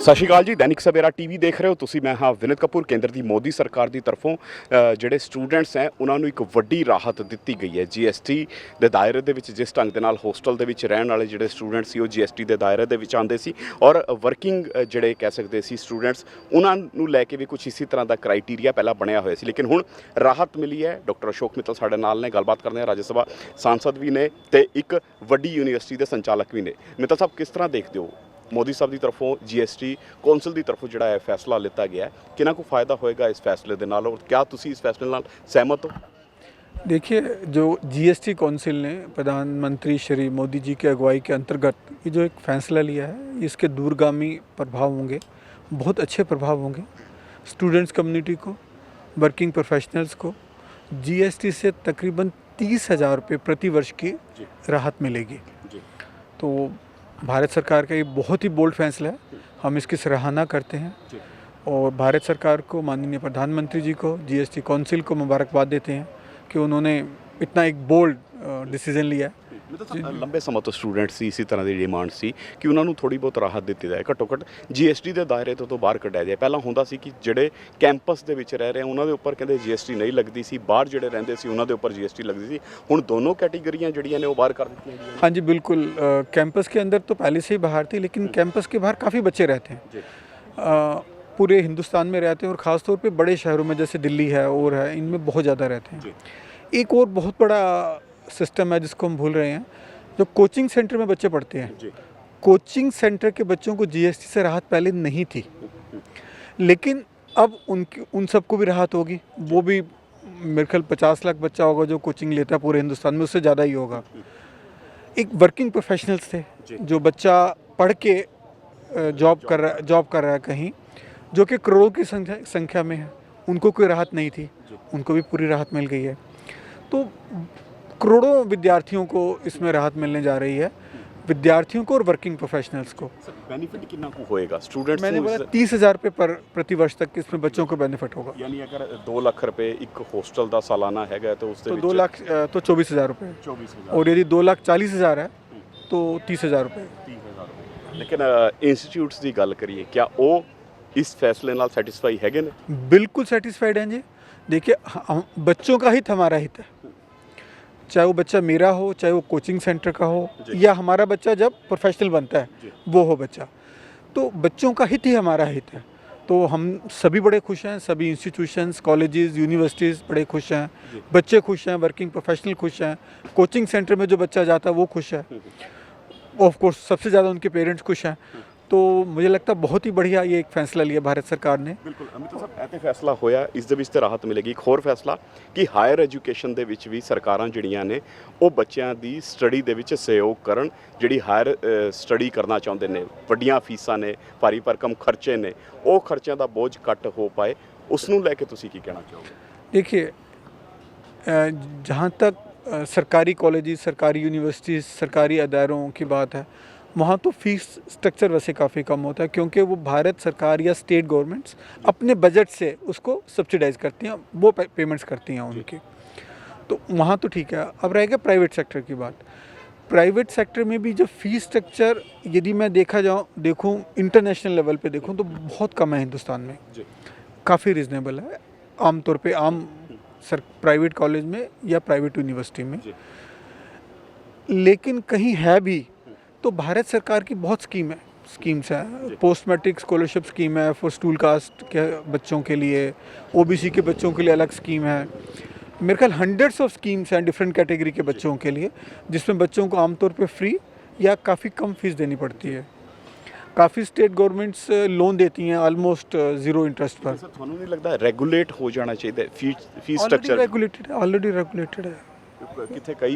ਸਤਿ ਸ਼੍ਰੀ ਅਕਾਲ ਜੀ। दैनिक सवेरा टीवी देख रहे हो ਤੁਸੀਂ। ਮੈਂ ਹਾਂ ਵਿਨਿਤ ਕਪੂਰ। ਕੇਂਦਰ ਦੀ ਮੋਦੀ ਸਰਕਾਰ ਦੀ ਤਰਫੋਂ ਜਿਹੜੇ ਸਟੂਡੈਂਟਸ ਹੈ ਉਹਨਾਂ ਨੂੰ ਇੱਕ ਵੱਡੀ ਰਾਹਤ ਦਿੱਤੀ ਗਈ ਹੈ GST ਦੇ ਦਾਇਰੇ ਦੇ ਵਿੱਚ। ਜਿਸ ਢੰਗ ਦੇ ਨਾਲ ਹੋਸਟਲ ਦੇ ਵਿੱਚ ਰਹਿਣ ਵਾਲੇ ਜਿਹੜੇ ਸਟੂਡੈਂਟ ਸੀ ਉਹ GST ਦੇ ਦਾਇਰੇ ਦੇ ਵਿੱਚ ਆਉਂਦੇ ਸੀ ਔਰ ਵਰਕਿੰਗ ਜਿਹੜੇ ਕਹਿ ਸਕਦੇ ਸੀ ਸਟੂਡੈਂਟਸ, ਉਹਨਾਂ ਨੂੰ ਲੈ ਕੇ ਵੀ ਕੁਝ ਇਸੇ ਤਰ੍ਹਾਂ ਦਾ ਕ੍ਰਾਈਟੀਰੀਆ ਪਹਿਲਾਂ ਬਣਿਆ ਹੋਇਆ ਸੀ, ਲੇਕਿਨ ਹੁਣ ਰਾਹਤ ਮਿਲੀ ਹੈ। ਡਾਕਟਰ ਅਸ਼ੋਕ ਮਿੱਤਲ ਸਾਡੇ ਨਾਲ ਨੇ, ਗੱਲਬਾਤ ਕਰਦੇ ਹਾਂ। ਰਾਜ ਸਭਾ सांसद भी ने ਤੇ ਇੱਕ ਵੱਡੀ ਯੂਨੀਵਰਸਿਟੀ ਦੇ ਸੰਚਾਲਕ ਵੀ ਨੇ। ਮਿੱਤਲ ਸਾਹਿਬ, ਕਿਸ ਤਰ੍ਹਾਂ ਦੇਖਦੇ ਹੋ मोदी साहब की तरफों GST कौंसल की तरफों जो है फैसला लिता गया है, कितना को फ़ायदा होएगा इस फैसले के नाल, और क्या तुसी इस फैसले नाल सहमत हो? देखिए, जो GST कौंसिल ने प्रधानमंत्री श्री मोदी जी की अगुवाई के अंतर्गत ये जो एक फ़ैसला लिया है, इसके दूरगामी प्रभाव होंगे, बहुत अच्छे प्रभाव होंगे। स्टूडेंट्स कम्युनिटी को, वर्किंग प्रोफेशनल्स को GST से तकरीबन 30,000 रुपये प्रति वर्ष की राहत मिलेगी। तो भारत सरकार का ये बहुत ही बोल्ड फैसला है, हम इसकी सराहना करते हैं और भारत सरकार को, माननीय प्रधानमंत्री जी को, GST कौंसिल को मुबारकबाद देते हैं कि उन्होंने इतना एक बोल्ड डिसीजन लिया है। लंबे समय तो स्टूडेंट सी इसी तरह की डिमांड सी कि उन्होंने थोड़ी बहुत राहत दी जाए, घट्टो घट्ट GST के दायरे तो बाहर कढ़ाया जाए। पहला होंदा सी कि ਜਿਹੜੇ कैंपस ਦੇ ਵਿੱਚ ਰਹਿ ਰਹੇ ਉਹਨਾਂ ਦੇ ਉੱਪਰ ਕਹਿੰਦੇ GST ਨਹੀਂ ਲੱਗਦੀ ਸੀ, ਬਾਹਰ ਜਿਹੜੇ ਰਹਿੰਦੇ ਸੀ ਉਹਨਾਂ ਦੇ ਉੱਪਰ GST ਲੱਗਦੀ ਸੀ। ਹੁਣ दोनों कैटेगरियाँ ਜਿਹੜੀਆਂ ਨੇ ਉਹ ਬਾਹਰ कर ਦਿੱਤੀਆਂ ਗਈਆਂ। हाँ जी, बिल्कुल। कैंपस के अंदर तो पहले से ही बाहर थी, लेकिन कैंपस के बाहर काफ़ी बच्चे रहते हैं। पूरे हिंदुस्तान में रहते हैं और ख़ास तौर पे बड़े शहरों में जैसे दिल्ली है और है, इनमें बहुत ज़्यादा रहते हैं। एक और बहुत बड़ा सिस्टम है जिसको हम भूल रहे हैं, जो कोचिंग सेंटर में बच्चे पढ़ते हैं। कोचिंग सेंटर के बच्चों को GST से राहत पहले नहीं थी, लेकिन अब उन सबको भी राहत होगी। वो भी मेरे ख्याल 50 लाख बच्चा होगा जो कोचिंग लेता है पूरे हिंदुस्तान में, उससे ज़्यादा ही होगा। एक वर्किंग प्रोफेशनल्स थे, जो बच्चा पढ़ के जॉब कर रहा है कहीं, जो कि करोड़ों की संख्या में है, उनको कोई राहत नहीं थी, उनको भी पूरी राहत मिल गई है। तो करोड़ों विद्यार्थियों को इसमें राहत मिलने जा रही है, विद्यार्थियों को और वर्किंग प्रोफेशनल्स को। बेनिफिट कितना को होएगा स्टूडेंट्स? मैंने बोला 30,000 रुपये प्रति वर्ष तक इसमें बच्चों को बेनिफिट होगा। यानी अगर 2 लाख रुपए एक होस्टल का सालाना है तो उससे 2 लाख तो 24,000 रुपये, 24,000, और यदि 2,40,000 है तो 30,000 रुपये। लेकिन इंस्टीट्यूट्स की गल करिए, क्या वो इस फैसले नाल सैटिस्फाई है ने? बिल्कुल सैटिस्फाइड हैं जी। देखिए, बच्चों का हित हमारा हित है, चाहे वो बच्चा मेरा हो, चाहे वो कोचिंग सेंटर का हो, या हमारा बच्चा जब प्रोफेशनल बनता है वो हो बच्चा, तो बच्चों का हित ही हमारा हित है। तो हम सभी बड़े खुश हैं, सभी इंस्टीट्यूशंस, कॉलेजेस, यूनिवर्सिटीज़ बड़े खुश हैं, बच्चे खुश हैं, वर्किंग प्रोफेशनल खुश हैं, कोचिंग सेंटर में जो बच्चा जाता है वो खुश है, ऑफ कोर्स सबसे ज़्यादा उनके पेरेंट्स खुश हैं। तो मुझे लगता है बहुत ही बढ़िया ये एक फैसला लिया भारत सरकार ने। बिल्कुल अमित साहब, ऐसे फैसला होया, इस दे विच ते राहत मिलेगी। एक होर फैसला कि हायर एजुकेशन दे विच भी सरकारां जिहड़ियां ने ਉਹ ਬੱਚਿਆਂ ਦੀ ਸਟੱਡੀ ਦੇ ਵਿੱਚ ਸਹਿਯੋਗ ਕਰਨ, ਜਿਹੜੀ ਹਾਇਰ ਸਟੱਡੀ ਕਰਨਾ ਚਾਹੁੰਦੇ ਨੇ, ਵੱਡੀਆਂ ਫੀਸਾਂ ਨੇ, ਭਾਰੀ ਭਰਕਮ ਖਰਚੇ ਨੇ, ਉਹ ਖਰਚਿਆਂ ਦਾ ਬੋਝ ਘੱਟ ਹੋ ਪਾਏ, ਉਸ ਨੂੰ ਲੈ ਕੇ ਤੁਸੀਂ ਕੀ ਕਹਿਣਾ ਚਾਹੋਗੇ? देखिए, जहाँ तक सरकारी कॉलेजेस, सरकारी यूनिवर्सिटीज़, सरकारी अदारों की बात है, वहाँ तो फीस स्ट्रक्चर वैसे काफ़ी कम होता है, क्योंकि वो भारत सरकार या स्टेट गवर्नमेंट्स अपने बजट से उसको सब्सिडाइज करती हैं, वो पेमेंट्स करती हैं उनकी। तो वहाँ तो ठीक है। अब रहेगा प्राइवेट सेक्टर की बात। प्राइवेट सेक्टर में भी जो फीस स्ट्रक्चर, यदि मैं देखूँ इंटरनेशनल लेवल पे देखूँ तो बहुत कम है हिंदुस्तान में, काफ़ी रिजनेबल है आमतौर पे, आम प्राइवेट कॉलेज में या प्राइवेट यूनिवर्सिटी में। लेकिन कहीं है भी तो भारत सरकार की बहुत स्कीम्स हैं। पोस्ट मैट्रिक स्कॉलरशिप स्कीम है फॉर स्टूल कास्ट के बच्चों के लिए, OBC के बच्चों के लिए अलग स्कीम है। मेरे ख्याल हंड्रेड्स ऑफ स्कीम्स हैं डिफरेंट कैटेगरी के बच्चों के लिए, जिसमें बच्चों को आमतौर पे फ्री या काफ़ी कम फीस देनी पड़ती है। काफ़ी स्टेट गवर्नमेंट्स लोन देती हैं ऑलमोस्ट ज़ीरो इंटरेस्ट पर। सर, थानू नहीं लगता रेगुलेट हो जाना चाहिए फीस स्ट्रक्चर? ऑलरेडी रेगुलेटेड है। किथे कई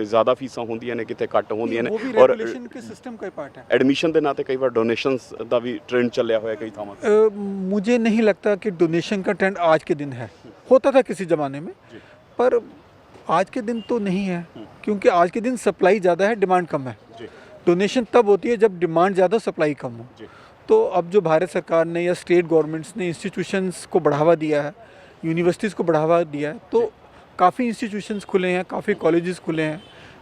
ज़्यादा फीसां होंदियां ने, किथे घट होंदियां ने, और रेगुलेशन के सिस्टम का पार्ट है। एडमिशन के नाते कई बार डोनेशंस का भी ट्रेंड चलिया हुआ है कई थावां। मुझे नहीं लगता कि डोनेशन का ट्रेंड आज के दिन है, होता था किसी ज़माने में, पर आज के दिन तो नहीं है, क्योंकि आज के दिन सप्लाई ज़्यादा है, डिमांड कम है। डोनेशन तब होती है जब डिमांड ज़्यादा, सप्लाई कम हो। तो अब जो भारत सरकार ने या स्टेट गवर्नमेंट्स ने इंस्टीट्यूशंस को बढ़ावा दिया है, यूनिवर्सिटीज़ को बढ़ावा दिया है, तो काफ़ी इंस्टीट्यूशंस खुले हैं, काफ़ी कॉलेजेस खुले हैं,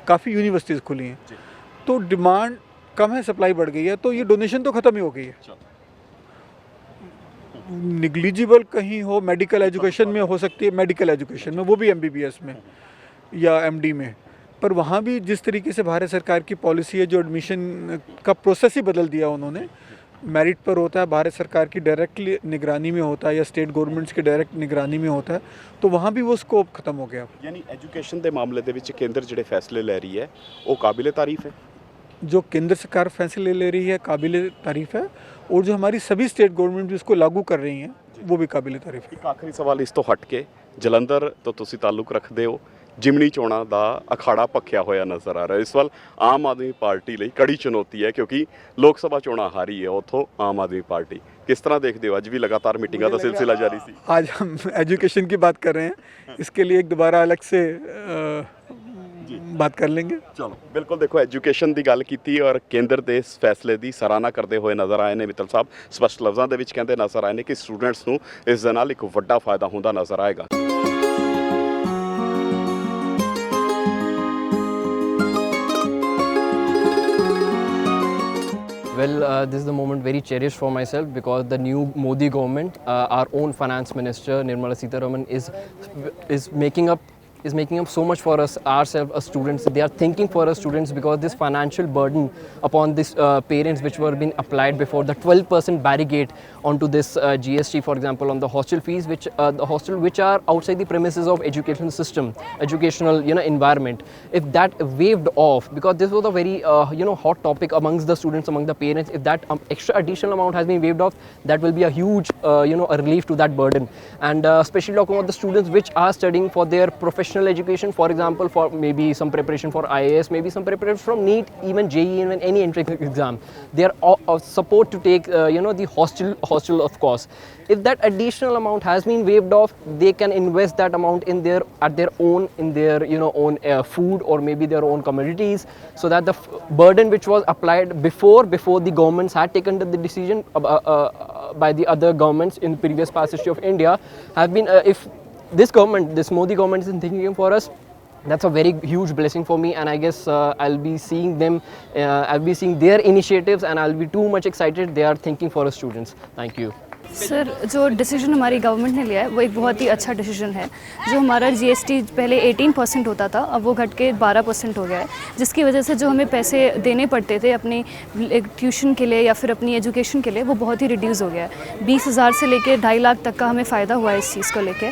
काफ़ी यूनिवर्सिटीज़ खुली हैं, तो डिमांड कम है, सप्लाई बढ़ गई है, तो ये डोनेशन तो ख़त्म ही हो गई है। निग्लिजिबल कहीं हो, मेडिकल एजुकेशन में हो सकती है, मेडिकल एजुकेशन में, वो भी एमबीबीएस में या एमडी में। पर वहाँ भी जिस तरीके से भारत सरकार की पॉलिसी है, जो एडमिशन का प्रोसेस ही बदल दिया उन्होंने, मेरिट पर होता है, भारत सरकार की डायरेक्टली निगरानी में होता है या स्टेट गवर्नमेंट्स की डायरेक्ट निगरानी में होता है, तो वहाँ भी वो स्कोप खत्म हो गया। यानी एजुकेशन के मामले ਦੇ ਵਿੱਚ ਕੇਂਦਰ ਜਿਹੜੇ फैसले ले रही है वो काबिले तारीफ है। जो केंद्र सरकार फैसले ले रही है काबिल तारीफ़ है, और जो हमारी सभी स्टेट गवर्नमेंट भी इसको लागू कर रही हैं वो भी काबिल तारीफ़ है। ਇੱਕ ਆਖਰੀ ਸਵਾਲ ਇਸ ਤੋਂ ਹਟ ਕੇ, ਜਲੰਧਰ ਤੋਂ ਤੁਸੀਂ ਤਾਲੁਕ ਰੱਖਦੇ ਹੋ, ਜਿਮਨੀ ਚੋਣਾਂ ਦਾ ਅਖਾੜਾ ਭਖਿਆ ਹੋਇਆ ਨਜ਼ਰ ਆ ਰਿਹਾ ਇਸ ਵੱਲ। ਆਮ ਆਦਮੀ ਪਾਰਟੀ ਲਈ ਕੜੀ ਚੁਣੌਤੀ ਹੈ ਕਿਉਂਕਿ ਲੋਕ ਸਭਾ ਚੋਣਾਂ ਹਾਰੀ ਹੈ ਉੱਥੋਂ ਆਮ ਆਦਮੀ ਪਾर्टी। किस तरह देखते हो, आज भी लगातार मीटिंगों का सिलसिला जारी सी। आज हम एजुकेशन की बात कर रहे हैं, इसके लिए एक दोबारा अलग से बात कर लेंगे। ਚਲੋ ਬਿਲਕੁਲ, ਦੇਖੋ ਐਜੂਕੇਸ਼ਨ ਦੀ ਗੱਲ ਕੀਤੀ ਔਰ ਕੇਂਦਰ ਦੇ ਇਸ ਫੈਸਲੇ ਦੀ ਸਰਾਹਨਾ ਕਰਦੇ ਹੋਏ ਨਜ਼ਰ ਆਏ ਨੇ ਮਿੱਤਲ ਸਾਹਿਬ। ਸਪਸ਼ਟ ਲਫ਼ਜ਼ਾਂ ਦੇ ਵਿੱਚ ਕਹਿੰਦੇ ਨਜ਼ਰ ਆਏ ਨੇ ਕਿ ਸਟੂਡੈਂਟਸ ਨੂੰ ਇਸ ਦੇ ਨਾਲ ਇੱਕ ਵੱਡਾ ਫਾਇਦਾ ਹੁੰਦਾ ਨਜ਼ਰ ਆਏਗਾ। Well, this is the moment very cherished for myself because the new Modi government, our own finance minister Nirmala Sitharaman is making up so much for us ourselves as students. They are thinking for us students because this financial burden upon this parents which were being applied before, the 12% barricade onto this GST, for example, on the hostel fees, which the hostel which are outside the premises of education system, educational environment. If that waived off, because this was a very hot topic amongst the students, among the parents, if that extra additional amount has been waived off, that will be a huge a relief to that burden. And especially talking about the students which are studying for their professional education, for example, for maybe some preparation for IAS, maybe some preparation from NEET, even JEE, even any entrance exam, they are supposed to take the hostel of course. If that additional amount has been waived off, they can invest that amount in their own food or maybe their own commodities, so that the burden which was applied before the governments had taken the decision by the other governments in previous past history of India have been if this Modi government is thinking for us, that's a very huge blessing for me, and I guess I'll be seeing their initiatives, and I'll be too much excited. They are thinking for us students. Thank you. Sir, जो decision हमारी government ने लिया है वो एक बहुत ही अच्छा decision है। जो हमारा जीएसटी पहले 18% होता था, अब वो घट के 12% हो गया है, जिसकी वजह से जो हमें पैसे देने पड़ते थे अपनी ट्यूशन के लिए या फिर अपनी एजुकेशन के लिए, वो बहुत ही रिड्यूस हो गया है। 20,000 से लेके 2.5 लाख तक का हमें फ़ायदा हुआ है इस चीज़ को लेके।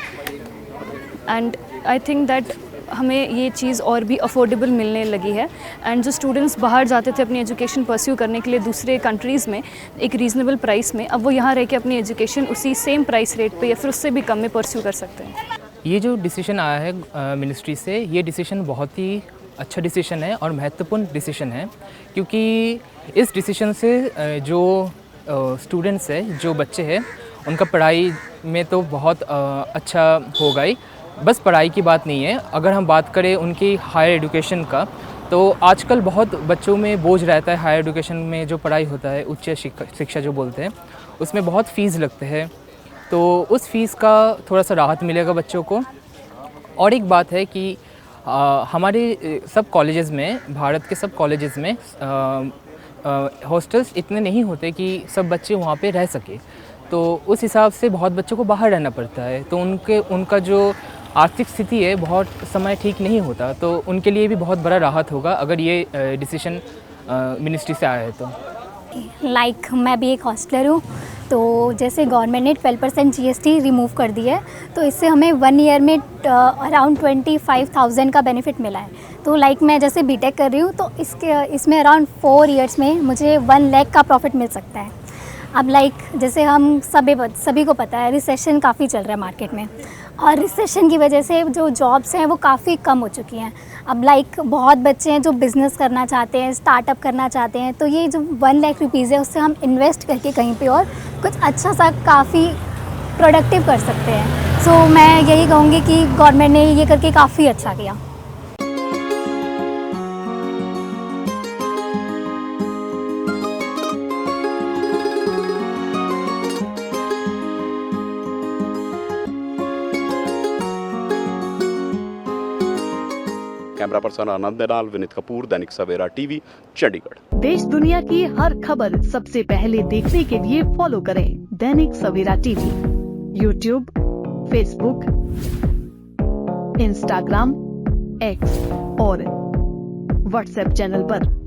एंड आई थिंक दैट हमें ये चीज़ और भी अफोर्डेबल मिलने लगी है। एंड जो स्टूडेंट्स बाहर जाते थे अपनी एजुकेशन परस्यू करने के लिए दूसरे कंट्रीज़ में एक रीज़नेबल प्राइस में, अब वो यहाँ रह के अपनी एजुकेशन उसी सेम प्राइस रेट पे या फिर उससे भी कम में परस्यू कर सकते हैं। ये जो डिसीजन आया है मिनिस्ट्री से, ये डिसीजन बहुत ही अच्छा डिसीजन है और महत्वपूर्ण डिसीजन है, क्योंकि इस डिसीजन से जो स्टूडेंट्स है, जो बच्चे हैं, उनका पढ़ाई में तो बहुत अच्छा होगा ही। बस पढ़ाई की बात नहीं है, अगर हम बात करें उनकी हायर एजुकेशन का, तो आजकल बहुत बच्चों में बोझ रहता है। हायर एजुकेशन में जो पढ़ाई होता है, उच्च शिक्षा जो बोलते हैं, उसमें बहुत फ़ीस लगते हैं, तो उस फ़ीस का थोड़ा सा राहत मिलेगा बच्चों को। और एक बात है कि हमारे सब कॉलेजेस में, भारत के सब कॉलेजेस में हॉस्टल्स इतने नहीं होते कि सब बच्चे वहाँ पे रह सके, तो उस हिसाब से बहुत बच्चों को बाहर रहना पड़ता है, तो उनका जो आर्थिक स्थिति है बहुत समय ठीक नहीं होता, तो उनके लिए भी बहुत बड़ा राहत होगा अगर ये डिसीजन मिनिस्ट्री से आया है तो। मैं भी एक हॉस्टलर हूँ, तो जैसे गवर्नमेंट ने 12% जीएसटी रिमूव कर दी है, तो इससे हमें 1 ईयर में अराउंड 25,000 का बेनिफिट मिला है। तो मैं जैसे बीटेक कर रही हूँ, तो इसमें अराउंड 4 इयर्स में मुझे 1 लाख का प्रॉफिट मिल सकता है। अब जैसे हम सभी को पता है, रिसेशन काफ़ी चल रहा है मार्केट में, और रिसेशन की वजह से जो जॉब्स हैं वो काफ़ी कम हो चुकी हैं। अब बहुत बच्चे हैं जो बिज़नेस करना चाहते हैं, स्टार्टअप करना चाहते हैं, तो ये जो 1 लाख रुपीज़ है उससे हम इन्वेस्ट करके कहीं पे और कुछ अच्छा सा काफ़ी प्रोडक्टिव कर सकते हैं। सो मैं यही कहूँगी कि गवर्नमेंट ने ये करके काफ़ी अच्छा किया। कैमरा पर्सन आनंद दे नाल विनीत कपूर, दैनिक सवेरा टीवी, चंडीगढ़। देश दुनिया की हर खबर सबसे पहले देखने के लिए फॉलो करें Dainik Savera TV, YouTube, Facebook, Instagram, X और व्हाट्सएप चैनल पर।